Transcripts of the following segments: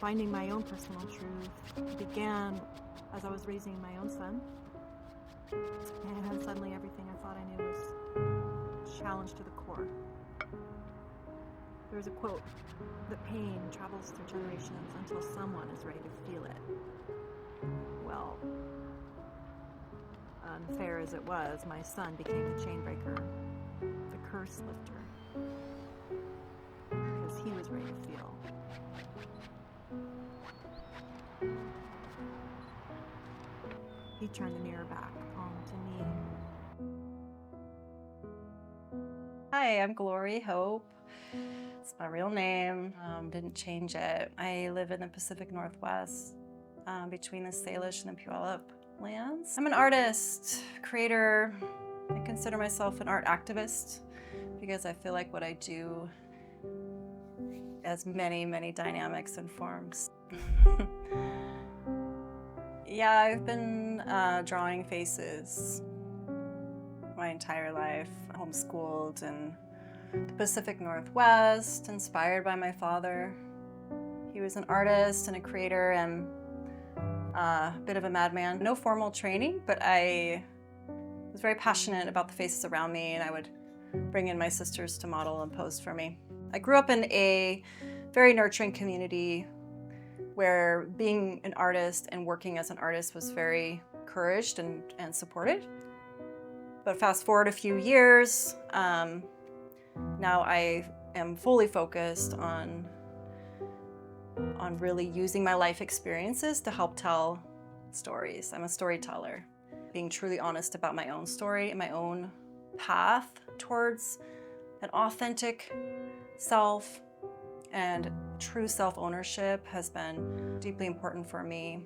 finding my own personal truth began as I was raising my own son. And suddenly everything I thought I knew was challenged to the core. There's a quote, that pain travels through generations until someone is ready to feel it. Well, unfair as it was, my son became the chain breaker, the curse lifter, because he was ready to feel. He turned the mirror back onto me. Hi, I'm Glory Hope. It's my real name. Didn't change it. I live in the Pacific Northwest, between the Salish and the Puyallup lands. I'm an artist, creator. I consider myself an art activist because I feel like what I do has many, many dynamics and forms. Yeah, I've been drawing faces my entire life, homeschooled in the Pacific Northwest, inspired by my father. He was an artist and a creator and a bit of a madman. No formal training, but I was very passionate about the faces around me, and I would bring in my sisters to model and pose for me. I grew up in a very nurturing community where being an artist and working as an artist was very encouraged and supported. But fast forward a few years, now I am fully focused on really using my life experiences to help tell stories. I'm a storyteller, being truly honest about my own story and my own path towards an authentic self and true self-ownership has been deeply important for me.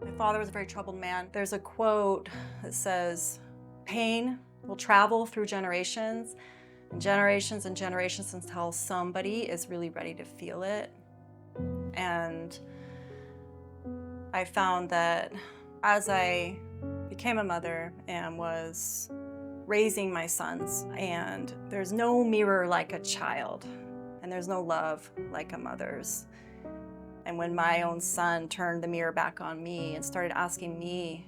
My father was a very troubled man. There's a quote that says, "Pain will travel through generations and generations and generations until somebody is really ready to feel it." And I found that as I became a mother and was raising my sons, and there's no mirror like a child, and there's no love like a mother's. And when my own son turned the mirror back on me and started asking me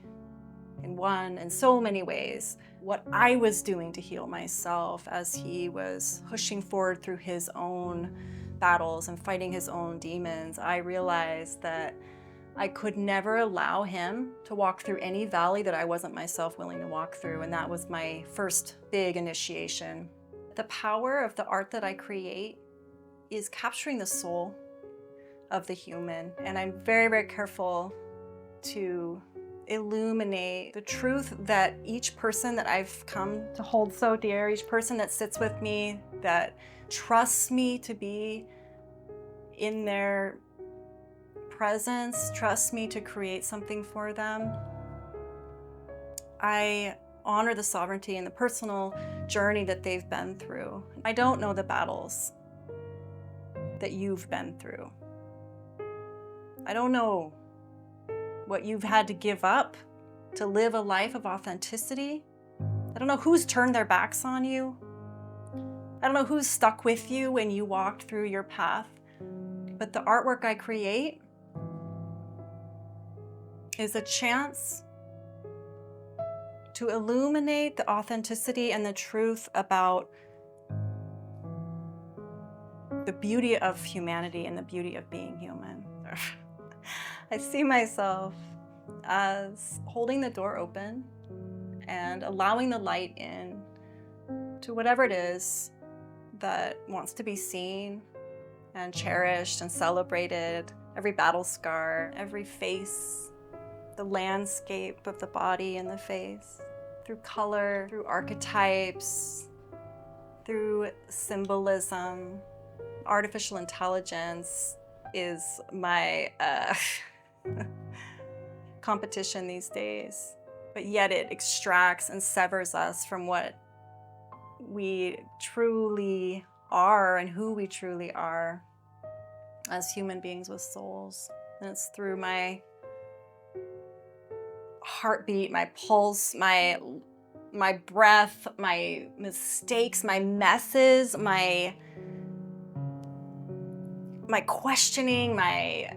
in so many ways, what I was doing to heal myself as he was pushing forward through his own battles and fighting his own demons, I realized that I could never allow him to walk through any valley that I wasn't myself willing to walk through. And that was my first big initiation. The power of the art that I create is capturing the soul of the human. And I'm very, very careful to illuminate the truth that each person that I've come to hold so dear, each person that sits with me, that trusts me to be in their presence, trusts me to create something for them. I honor the sovereignty and the personal journey that they've been through. I don't know the battles that you've been through. I don't know what you've had to give up to live a life of authenticity. I don't know who's turned their backs on you. I don't know who's stuck with you when you walked through your path. But the artwork I create is a chance to illuminate the authenticity and the truth about the beauty of humanity and the beauty of being human. I see myself as holding the door open and allowing the light in to whatever it is that wants to be seen and cherished and celebrated. Every battle scar, every face, the landscape of the body and the face, through color, through archetypes, through symbolism. Artificial intelligence is my competition these days, but yet it extracts and severs us from what we truly are and who we truly are as human beings with souls. And it's through my heartbeat, my pulse, my breath, my mistakes, my messes, my questioning, my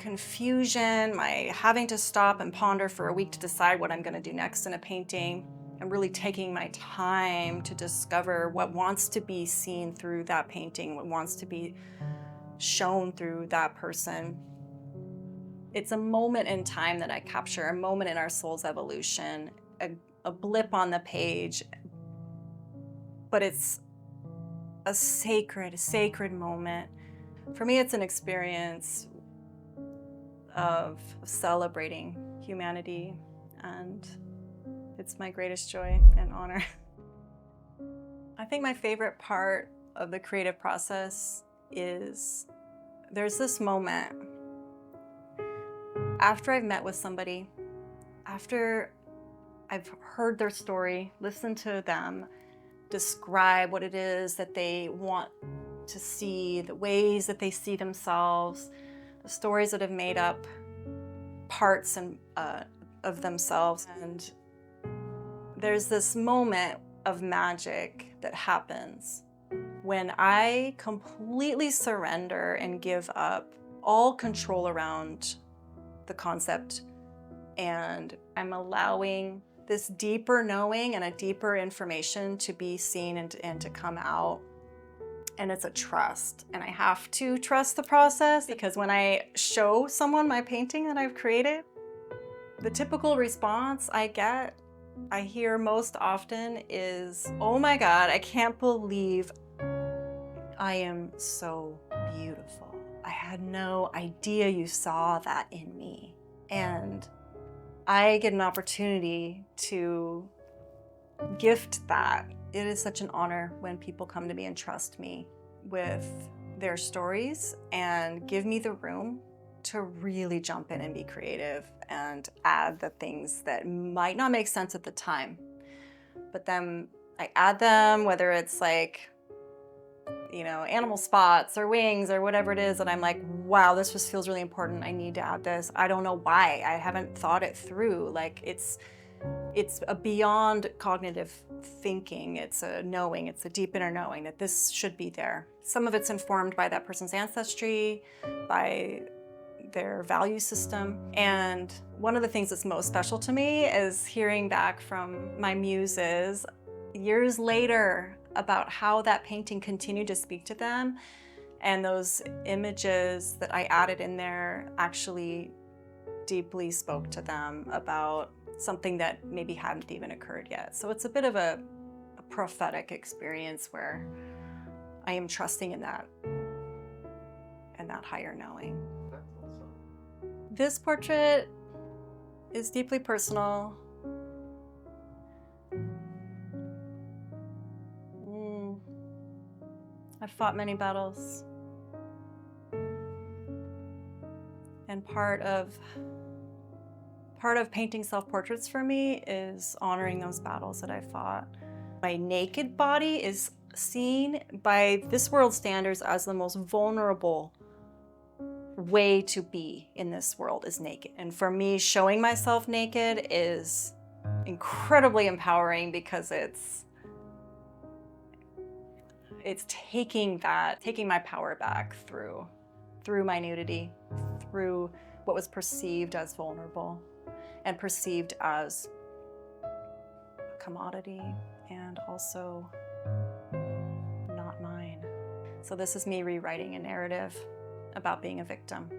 confusion, my having to stop and ponder for a week to decide what I'm going to do next in a painting, and really taking my time to discover what wants to be seen through that painting, what wants to be shown through that person. It's a moment in time that I capture, a moment in our soul's evolution, a blip on the page, but it's a sacred moment. For me, it's an experience of celebrating humanity, and it's my greatest joy and honor. I think my favorite part of the creative process is there's this moment after I've met with somebody, after I've heard their story, listened to them describe what it is that they want to see, the ways that they see themselves, the stories that have made up parts of themselves. And there's this moment of magic that happens when I completely surrender and give up all control around the concept, and I'm allowing this deeper knowing and a deeper information to be seen and to come out. And it's a trust, and I have to trust the process, because when I show someone my painting that I've created, the typical response I hear most often is, "Oh my God, I can't believe I am so beautiful. I had no idea you saw that in me." And I get an opportunity to gift that. It is such an honor when people come to me and trust me with their stories and give me the room to really jump in and be creative and add the things that might not make sense at the time. But then I add them, whether it's like, animal spots or wings or whatever it is, and I'm like, wow, this just feels really important. I need to add this. I don't know why. I haven't thought it through. Like it's a beyond cognitive thinking. It's a knowing. It's a deep inner knowing that this should be there. Some of it's informed by that person's ancestry, by their value system. And one of the things that's most special to me is hearing back from my muses years later about how that painting continued to speak to them, and those images that I added in there actually deeply spoke to them about something that maybe hadn't even occurred yet. So it's a bit of a prophetic experience where I am trusting in that higher knowing. This portrait is deeply personal. I've fought many battles, and part of painting self-portraits for me is honoring those battles that I fought. My naked body is seen by this world's standards as the most vulnerable way to be in this world, is naked. And for me, showing myself naked is incredibly empowering, because it's taking my power back through my nudity, through what was perceived as vulnerable and perceived as a commodity, and also not mine. So this is me rewriting a narrative about being a victim.